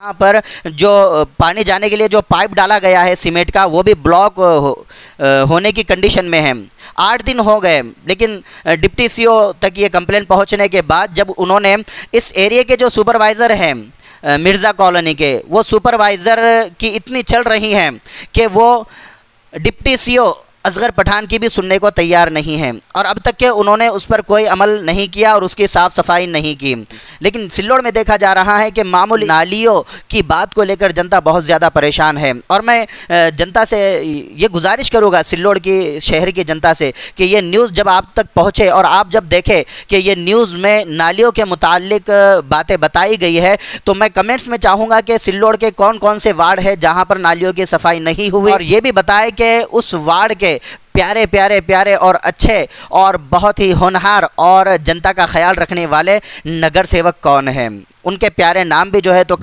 यहाँ पर जो पानी जाने के लिए जो पाइप डाला गया है सीमेंट का, वो भी ब्लॉक होने की कंडीशन में है। 8 दिन हो गए, लेकिन डिप्टी सीओ तक ये कंप्लेंट पहुँचने के बाद जब उन्होंने इस एरिया के जो सुपरवाइज़र हैं मिर्ज़ा कॉलोनी के, वो सुपरवाइज़र की इतनी चल रही हैं कि वो डिप्टी सीओ असगर पठान की भी सुनने को तैयार नहीं है और अब तक के उन्होंने उस पर कोई अमल नहीं किया और उसकी साफ़ सफाई नहीं की। लेकिन सिल्लोड़ में देखा जा रहा है कि मामूली नालियों की बात को लेकर जनता बहुत ज़्यादा परेशान है और मैं जनता से ये गुजारिश करूँगा, सिल्लोड़ की शहर की जनता से, कि ये न्यूज़ जब आप तक पहुँचे और आप जब देखें कि ये न्यूज़ में नालियों के मुतालिक बातें बताई गई है, तो मैं कमेंट्स में चाहूँगा कि सिल्लोड़ के कौन कौन से वार्ड है जहाँ पर नालियों की सफाई नहीं हुई और ये भी बताए कि उस वार्ड के प्यारे प्यारे प्यारे और अच्छे और बहुत ही होनहार और जनता का ख्याल रखने वाले नगर सेवक कौन हैं, उनके प्यारे नाम भी जो है तो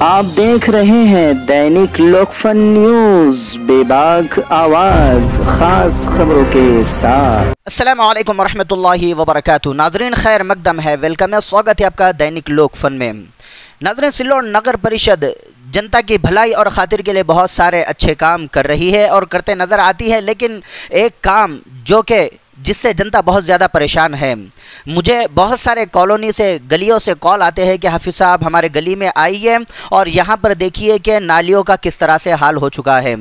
आप देख रहे हैं दैनिक लोकफन न्यूज़, बेबाक आवाज़, खास खबरों के साथ। अस्सलाम वालेकुम रहमतुल्लाहि व बरकातहू। नाजरीन खैर मकदम है, वेलकम है, स्वागत है आपका दैनिक लोकफन में। नाजरीन, सिल्लोड़ नगर परिषद जनता की भलाई और खातिर के लिए बहुत सारे अच्छे काम कर रही है और करते नज़र आती है, लेकिन एक काम जो कि जिससे जनता बहुत ज़्यादा परेशान है। मुझे बहुत सारे कॉलोनी से, गलियों से कॉल आते हैं कि हाफिज़ साहब हमारे गली में आइए और यहाँ पर देखिए कि नालियों का किस तरह से हाल हो चुका है,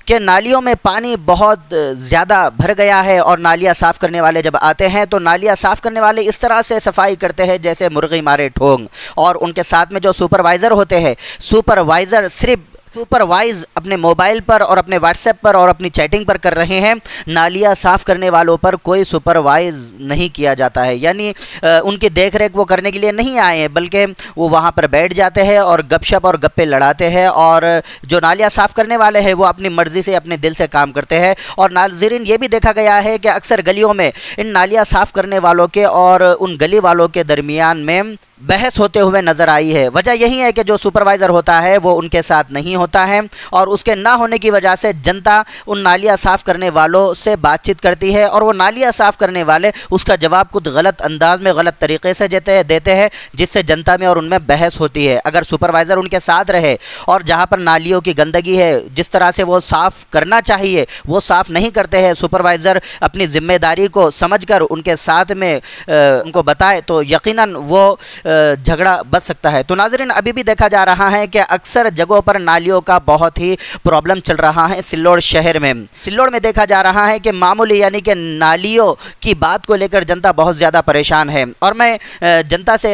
कि नालियों में पानी बहुत ज़्यादा भर गया है और नालियाँ साफ़ करने वाले जब आते हैं तो नालियाँ साफ़ करने वाले इस तरह से सफाई करते हैं जैसे मुर्गी मारे ठोंग, और उनके साथ में जो सुपरवाइज़र होते हैं, सुपरवाइज़र सिर्फ सुपरवाइज अपने मोबाइल पर और अपने व्हाट्सएप पर और अपनी चैटिंग पर कर रहे हैं। नालियाँ साफ़ करने वालों पर कोई सुपरवाइज नहीं किया जाता है, यानी उनकी देख रेख वो करने के लिए नहीं आए हैं, बल्कि वो वहाँ पर बैठ जाते हैं और गपशप और गप्पे लड़ाते हैं और जो नालियाँ साफ़ करने वाले हैं वो अपनी मर्ज़ी से, अपने दिल से काम करते हैं। और नाज़रीन, ये भी देखा गया है कि अक्सर गलियों में इन नालियाँ साफ़ करने वालों के और उन गली वालों के दरमियान में बहस होते हुए नज़र आई है। वजह यही है कि जो सुपरवाइज़र होता है वो उनके साथ नहीं होता है और उसके ना होने की वजह से जनता उन नालियाँ साफ़ करने वालों से बातचीत करती है और वो नालियाँ साफ़ करने वाले उसका जवाब कुछ गलत अंदाज में, गलत तरीके से देते हैं, जिससे जनता में और उनमें बहस होती है। अगर सुपरवाइज़र उनके साथ रहे और जहाँ पर नालियों की गंदगी है, जिस तरह से वो साफ़ करना चाहिए वो साफ़ नहीं करते हैं, सुपरवाइज़र अपनी ज़िम्मेदारी को समझकर उनके साथ में उनको बताए तो यकीनन वो झगड़ा बच सकता है। तो नाज़रीन, अभी भी देखा जा रहा है कि अक्सर जगहों पर नालियों का बहुत ही प्रॉब्लम चल रहा है सिल्लोड़ शहर में। सिल्लोड़ में देखा जा रहा है कि मामूली यानी कि नालियों की बात को लेकर जनता बहुत ज़्यादा परेशान है और मैं जनता से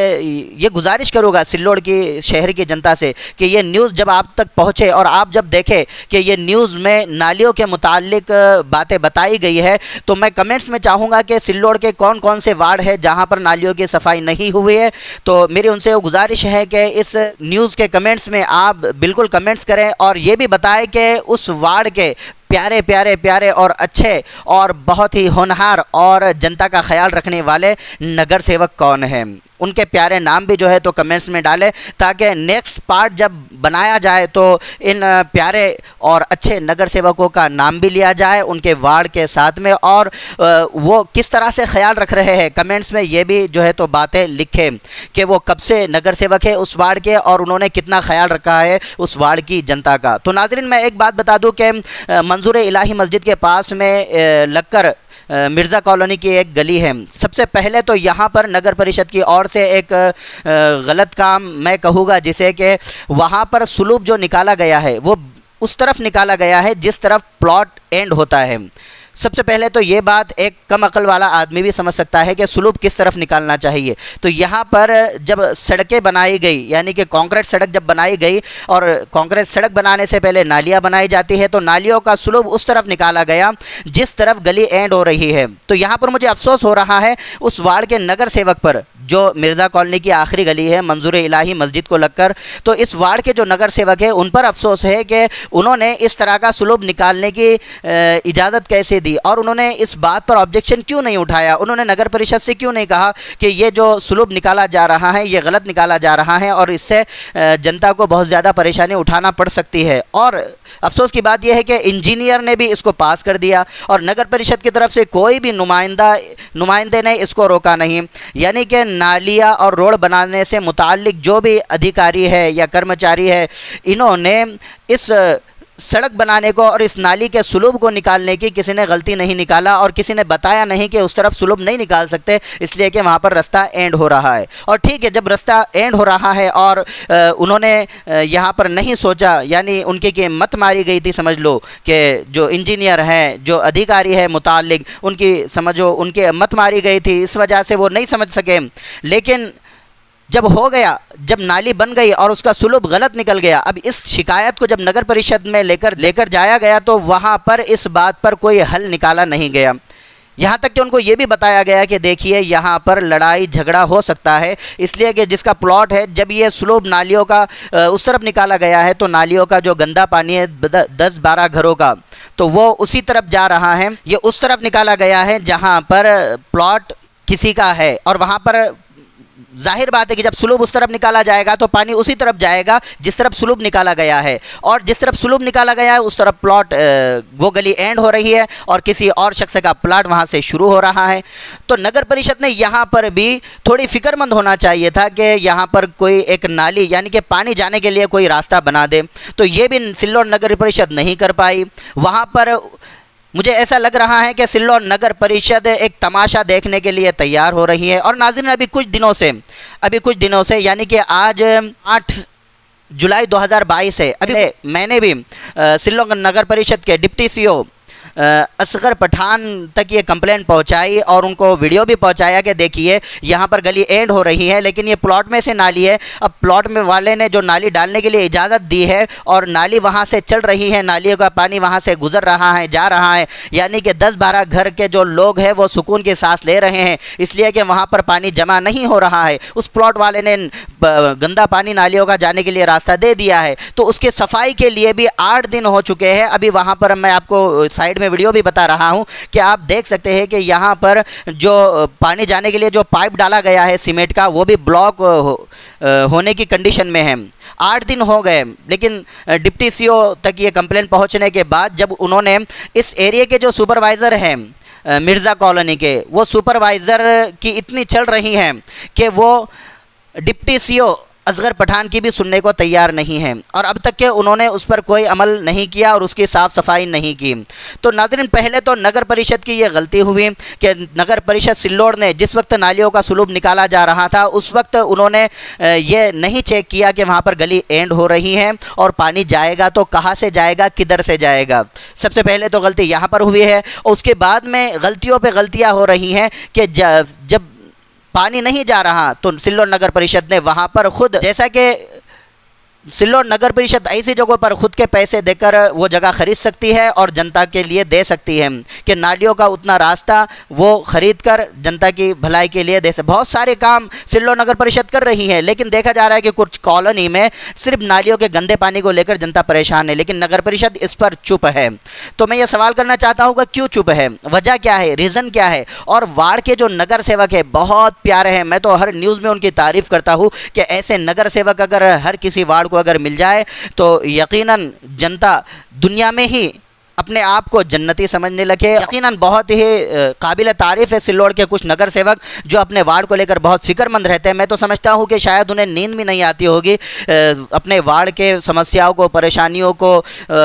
ये गुजारिश करूँगा, सिल्लोड़ की शहर की जनता से, कि ये न्यूज़ जब आप तक पहुँचे और आप जब देखें कि ये न्यूज़ में नालियों के मुतालिक बातें बताई गई है, तो मैं कमेंट्स में चाहूँगा कि सिल्लोड़ के कौन कौन से वार्ड है जहाँ पर नालियों की सफाई नहीं हुई है। तो मेरी उनसे वो गुजारिश है कि इस न्यूज़ के कमेंट्स में आप बिल्कुल कमेंट्स करें और ये भी बताएं कि उस वार्ड के प्यारे प्यारे प्यारे और अच्छे और बहुत ही होनहार और जनता का ख्याल रखने वाले नगर सेवक कौन हैं, उनके प्यारे नाम भी जो है तो कमेंट्स में डालें, ताकि नेक्स्ट पार्ट जब बनाया जाए तो इन प्यारे और अच्छे नगर सेवकों का नाम भी लिया जाए उनके वार्ड के साथ में और वो किस तरह से ख्याल रख रहे हैं। कमेंट्स में ये भी जो है तो बातें लिखें कि वो कब से नगर सेवक है उस वार्ड के और उन्होंने कितना ख्याल रखा है उस वार्ड की जनता का। तो नाज़रीन, मैं एक बात बता दूं कि मंजूर इलाही मस्जिद के पास में लगकर मिर्ज़ा कॉलोनी की एक गली है। सबसे पहले तो यहाँ पर नगर परिषद की ओर से एक गलत काम मैं कहूँगा, जिसे कि वहाँ पर स्लूप जो निकाला गया है वो उस तरफ निकाला गया है जिस तरफ प्लॉट एंड होता है। सबसे पहले तो ये बात एक कम अकल वाला आदमी भी समझ सकता है कि स्लूप किस तरफ निकालना चाहिए। तो यहाँ पर जब सड़कें बनाई गई, यानी कि कंक्रीट सड़क जब बनाई गई और कंक्रीट सड़क बनाने से पहले नालियाँ बनाई जाती है, तो नालियों का स्लूप उस तरफ निकाला गया जिस तरफ गली एंड हो रही है। तो यहाँ पर मुझे अफसोस हो रहा है उस वार्ड के नगर सेवक पर, जो मिर्ज़ा कॉलोनी की आखिरी गली है मंजूर इलाही मस्जिद को लगकर। तो इस वार्ड के जो नगर सेवक है उन पर अफसोस है कि उन्होंने इस तरह का सुलूब निकालने की इजाज़त कैसे दी और उन्होंने इस बात पर ऑब्जेक्शन क्यों नहीं उठाया। उन्होंने नगर परिषद से क्यों नहीं कहा कि ये जो सुलूब निकाला जा रहा है ये गलत निकाला जा रहा है और इससे जनता को बहुत ज़्यादा परेशानी उठाना पड़ सकती है। और अफसोस की बात यह है कि इंजीनियर ने भी इसको पास कर दिया और नगर परिषद की तरफ से कोई भी नुमाइंदे ने इसको रोका नहीं। यानी कि नालियाँ और रोड बनाने से मुताल्लिक जो भी अधिकारी है या कर्मचारी है, इन्होंने इस सड़क बनाने को और इस नाली के सुलूब को निकालने की किसी ने गलती नहीं निकाला और किसी ने बताया नहीं कि उस तरफ सुलूब नहीं निकाल सकते, इसलिए कि वहाँ पर रास्ता एंड हो रहा है। और ठीक है, जब रास्ता एंड हो रहा है और उन्होंने यहाँ पर नहीं सोचा, यानी उनकी कि मत मारी गई थी, समझ लो कि जो इंजीनियर हैं, जो अधिकारी है मुताल्लिक, उनकी समझो उनके मत मारी गई थी, इस वजह से वो नहीं समझ सके। लेकिन जब हो गया, जब नाली बन गई और उसका सुलूब गलत निकल गया, अब इस शिकायत को जब नगर परिषद में लेकर जाया गया तो वहाँ पर इस बात पर कोई हल निकाला नहीं गया। यहाँ तक कि उनको ये भी बताया गया कि देखिए यहाँ पर लड़ाई झगड़ा हो सकता है, इसलिए कि जिसका प्लॉट है, जब ये सुलूब नालियों का उस तरफ निकाला गया है तो नालियों का जो गंदा पानी है 10-12 घरों का, तो वो उसी तरफ जा रहा है। ये उस तरफ निकाला गया है जहाँ पर प्लॉट किसी का है और वहाँ पर जाहिर बात है कि जब सुलूब उस तरफ निकाला जाएगा तो पानी उसी तरफ जाएगा जिस तरफ सुलूब निकाला गया है, और जिस तरफ सुलूब निकाला गया है उस तरफ प्लॉट वो गली एंड हो रही है और किसी और शख्स का प्लॉट वहाँ से शुरू हो रहा है। तो नगर परिषद ने यहाँ पर भी थोड़ी फिक्रमंद होना चाहिए था कि यहाँ पर कोई एक नाली यानी कि पानी जाने के लिए कोई रास्ता बना दे, तो ये भी सिल्लोड नगर परिषद नहीं कर पाई। वहाँ पर मुझे ऐसा लग रहा है कि सिल्लोड नगर परिषद एक तमाशा देखने के लिए तैयार हो रही है। और नाज़रीन, अभी कुछ दिनों से यानी कि आज 8 जुलाई 2022 है, अभी मैंने भी सिल्लोड नगर परिषद के डिप्टी सीओ असगर पठान तक ये कंप्लेंट पहुंचाई और उनको वीडियो भी पहुंचाया कि देखिए यहाँ पर गली एंड हो रही है लेकिन ये प्लॉट में से नाली है। अब प्लॉट में वाले ने जो नाली डालने के लिए इजाज़त दी है और नाली वहाँ से चल रही है, नालियों का पानी वहाँ से गुजर रहा है, जा रहा है, यानी कि 10-12 घर के जो लोग हैं वो सुकून की सांस ले रहे हैं, इसलिए कि वहाँ पर पानी जमा नहीं हो रहा है। उस प्लॉट वाले ने गंदा पानी नालियों का जाने के लिए रास्ता दे दिया है, तो उसके सफाई के लिए भी 8 दिन हो चुके हैं। अभी वहाँ पर मैं आपको साइड में वीडियो भी बता रहा हूं कि आप देख सकते हैं कि यहाँ पर जो पानी जाने के लिए जो पाइप डाला गया है सीमेंट का, वो भी ब्लॉक होने की कंडीशन में है। 8 दिन हो गए, लेकिन डिप्टी सीओ तक ये कंप्लेंट पहुंचने के बाद जब उन्होंने इस एरिया के जो सुपरवाइज़र हैं मिर्ज़ा कॉलोनी के, वो सुपरवाइज़र की इतनी चल रही हैं कि वो डिप्टी सीओ असगर पठान की भी सुनने को तैयार नहीं है और अब तक के उन्होंने उस पर कोई अमल नहीं किया और उसकी साफ़ सफाई नहीं की। तो नाज़रीन, पहले तो नगर परिषद की ये गलती हुई कि नगर परिषद सिल्लोड ने जिस वक्त नालियों का सुलूब निकाला जा रहा था उस वक्त उन्होंने ये नहीं चेक किया कि वहाँ पर गली एंड हो रही है और पानी जाएगा तो कहाँ से जाएगा, किधर से जाएगा। सबसे पहले तो गलती यहाँ पर हुई है और उसके बाद में गलतियों पर गलतियाँ हो रही हैं कि जब पानी नहीं जा रहा तो सिल्लोड नगर परिषद ने वहाँ पर खुद, जैसा कि सिल्लोड नगर परिषद ऐसी जगहों पर खुद के पैसे देकर वो जगह खरीद सकती है और जनता के लिए दे सकती है कि नालियों का उतना रास्ता वो खरीद कर जनता की भलाई के लिए दे सकती। बहुत सारे काम सिल्लोड नगर परिषद कर रही है, लेकिन देखा जा रहा है कि कुछ कॉलोनी में सिर्फ नालियों के गंदे पानी को लेकर जनता परेशान है, लेकिन नगर परिषद इस पर चुप है। तो मैं ये सवाल करना चाहता हूँ कि क्यों चुप है, वजह क्या है, रीज़न क्या है। और वार्ड के जो नगर सेवक है बहुत प्यारे हैं, मैं तो हर न्यूज़ में उनकी तारीफ़ करता हूँ कि ऐसे नगर सेवक अगर हर किसी वार्ड को अगर मिल जाए तो यकीनन जनता दुनिया में ही अपने आप को जन्नती समझने लगे। यकीनन बहुत ही काबिल तारीफ़ है सिल्लोड के कुछ नगर सेवक जो अपने वार्ड को लेकर बहुत फिक्रमंद रहते हैं। मैं तो समझता हूँ कि शायद उन्हें नींद भी नहीं आती होगी, अपने वार्ड के समस्याओं को, परेशानियों को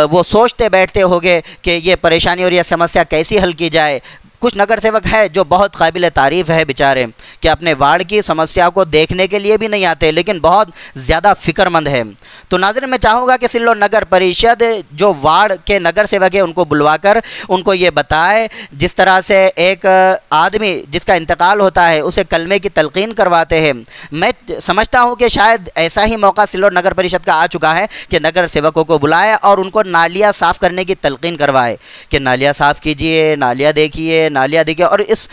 वो सोचते बैठते होंगे कि ये परेशानी और ये समस्या कैसी हल की जाए। कुछ नगर सेवक है जो बहुत काबिल तारीफ़ है बेचारे कि अपने वार्ड की समस्या को देखने के लिए भी नहीं आते, लेकिन बहुत ज़्यादा फिक्रमंद है। तो नाज़रीन, मैं चाहूँगा कि सिल्लोड नगर परिषद जो वार्ड के नगर सेवक है उनको बुलवाकर उनको ये बताए, जिस तरह से एक आदमी जिसका इंतकाल होता है उसे कलमे की तलकीन करवाते हैं। मैं समझता हूँ कि शायद ऐसा ही मौका सिल्लोड नगर परिषद का आ चुका है कि नगर सेवकों को बुलाए और उनको नालियाँ साफ़ करने की तलकीन करवाए कि नालियाँ साफ़ कीजिए, नालियाँ देखिए, नालियाँ दिखे, और इस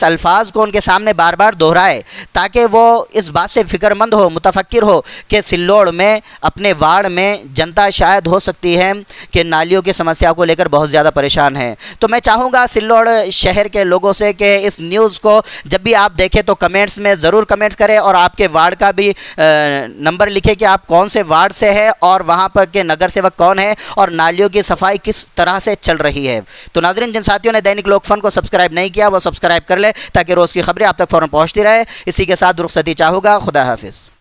अल्फाज को उनके सामने बार बार दोहराए ताकि वो इस बात से फिक्रमंद हो, मुतफक्किर हो कि सिल्लोड़ में अपने वार्ड में जनता शायद हो सकती है कि नालियों की समस्या को लेकर बहुत ज़्यादा परेशान है। तो मैं चाहूँगा सिल्लोड़ शहर के लोगों से कि इस न्यूज़ को जब भी आप देखें तो कमेंट्स में ज़रूर कमेंट्स करें, और आपके वार्ड का भी नंबर लिखें कि आप कौन से वार्ड से है और वहाँ पर के नगर सेवक कौन है और नालियों की सफाई किस तरह से चल रही है। तो नाज़रीन, जिन साथियों ने दैनिक लोकफन को सब्सक्राइब नहीं किया वो सब्सक्राइब कर ले ताकि रोज़ की खबरें आप तक फ़ौरन पहुँचती रहे। इसी के साथ रुखसती चाहूँगा। खुदा हाफिज़।